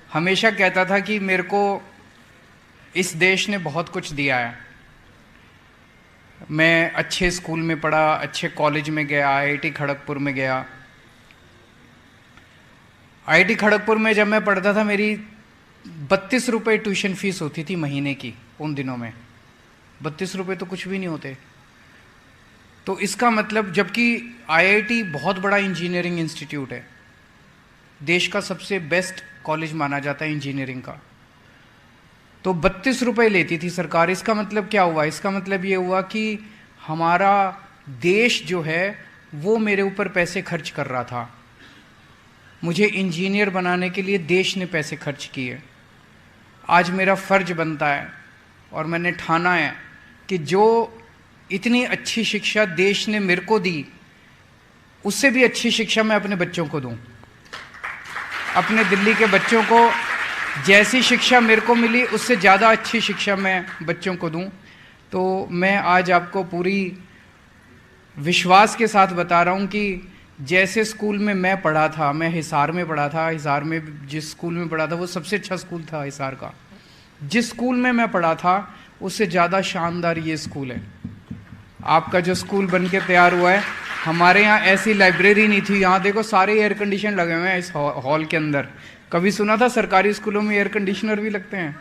हमेशा कहता था कि मेरे को इस देश ने बहुत कुछ दिया है। मैं अच्छे स्कूल में पढ़ा, अच्छे कॉलेज में गया, आईआईटी खड़गपुर में गया। आईआईटी खड़गपुर में जब मैं पढ़ता था मेरी 32 रुपये ट्यूशन फीस होती थी महीने की। उन दिनों में 32 रुपये तो कुछ भी नहीं होते। तो इसका मतलब, जबकि आईआईटी बहुत बड़ा इंजीनियरिंग इंस्टीट्यूट है, देश का सबसे बेस्ट कॉलेज माना जाता है इंजीनियरिंग का, तो 32 रुपये लेती थी सरकार। इसका मतलब क्या हुआ? इसका मतलब ये हुआ कि हमारा देश जो है वो मेरे ऊपर पैसे खर्च कर रहा था। मुझे इंजीनियर बनाने के लिए देश ने पैसे खर्च किए। आज मेरा फर्ज बनता है और मैंने ठाना है कि जो इतनी अच्छी शिक्षा देश ने मेरे को दी, उससे भी अच्छी शिक्षा मैं अपने बच्चों को दूं। अपने दिल्ली के बच्चों को जैसी शिक्षा मेरे को मिली उससे ज़्यादा अच्छी शिक्षा मैं बच्चों को दूं। तो मैं आज आपको पूरी विश्वास के साथ बता रहा हूं कि जैसे स्कूल में मैं पढ़ा था, मैं हिसार में पढ़ा था, हिसार में जिस स्कूल में पढ़ा था वो सबसे अच्छा स्कूल था हिसार का। जिस स्कूल में मैं पढ़ा था उससे ज़्यादा शानदार ये स्कूल है। आपका जो स्कूल बन के तैयार हुआ है, हमारे यहाँ ऐसी लाइब्रेरी नहीं थी। यहाँ देखो सारे एयर कंडीशन लगे हुए हैं इस हॉल के अंदर। कभी सुना था सरकारी स्कूलों में एयर कंडीशनर भी लगते हैं?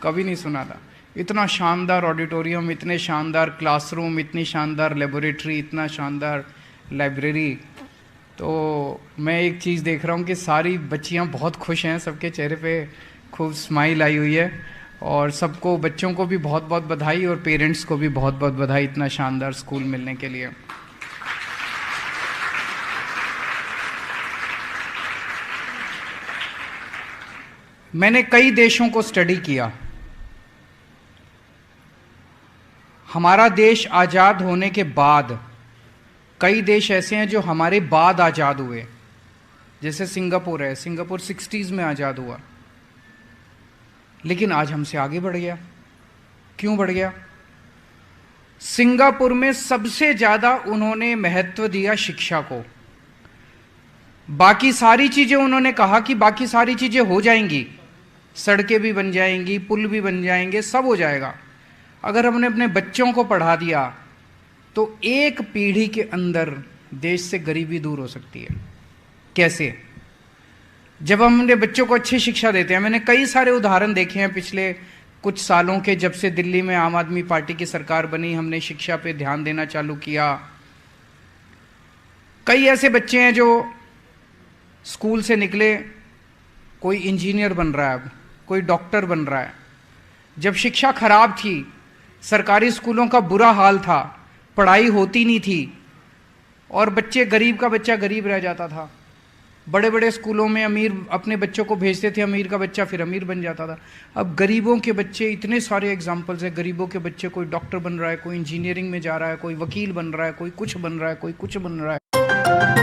कभी नहीं सुना था। इतना शानदार ऑडिटोरियम, इतने शानदार क्लासरूम, इतनी शानदार लेबोरेटरी, इतना शानदार लाइब्रेरी। तो मैं एक चीज़ देख रहा हूँ कि सारी बच्चियाँ बहुत खुश हैं, सबके चेहरे पे खूब स्माइल आई हुई है। और सबको, बच्चों को भी बहुत बहुत बधाई और पेरेंट्स को भी बहुत बहुत बधाई इतना शानदार स्कूल मिलने के लिए। मैंने कई देशों को स्टडी किया। हमारा देश आज़ाद होने के बाद कई देश ऐसे हैं जो हमारे बाद आज़ाद हुए, जैसे सिंगापुर है। सिंगापुर 60s में आज़ाद हुआ, लेकिन आज हमसे आगे बढ़ गया। क्यों बढ़ गया? सिंगापुर में सबसे ज़्यादा उन्होंने महत्व दिया शिक्षा को। बाकी सारी चीज़ें उन्होंने कहा कि बाकी सारी चीज़ें हो जाएंगी, सड़कें भी बन जाएंगी, पुल भी बन जाएंगे, सब हो जाएगा। अगर हमने अपने बच्चों को पढ़ा दिया तो एक पीढ़ी के अंदर देश से गरीबी दूर हो सकती है। कैसे? जब हम अपने बच्चों को अच्छी शिक्षा देते हैं। मैंने कई सारे उदाहरण देखे हैं पिछले कुछ सालों के। जब से दिल्ली में आम आदमी पार्टी की सरकार बनी, हमने शिक्षा पे ध्यान देना चालू किया। कई ऐसे बच्चे हैं जो स्कूल से निकले, कोई इंजीनियर बन रहा है, अब कोई डॉक्टर बन रहा है। जब शिक्षा खराब थी, सरकारी स्कूलों का बुरा हाल था, पढ़ाई होती नहीं थी और बच्चे, गरीब का बच्चा गरीब रह जाता था। बड़े बड़े स्कूलों में अमीर अपने बच्चों को भेजते थे, अमीर का बच्चा फिर अमीर बन जाता था। अब गरीबों के बच्चे, इतने सारे एग्जाम्पल्स हैं। गरीबों के बच्चे, कोई डॉक्टर बन रहा है, कोई इंजीनियरिंग में जा रहा है, कोई वकील बन रहा है, कोई कुछ बन रहा है, कोई कुछ बन रहा है।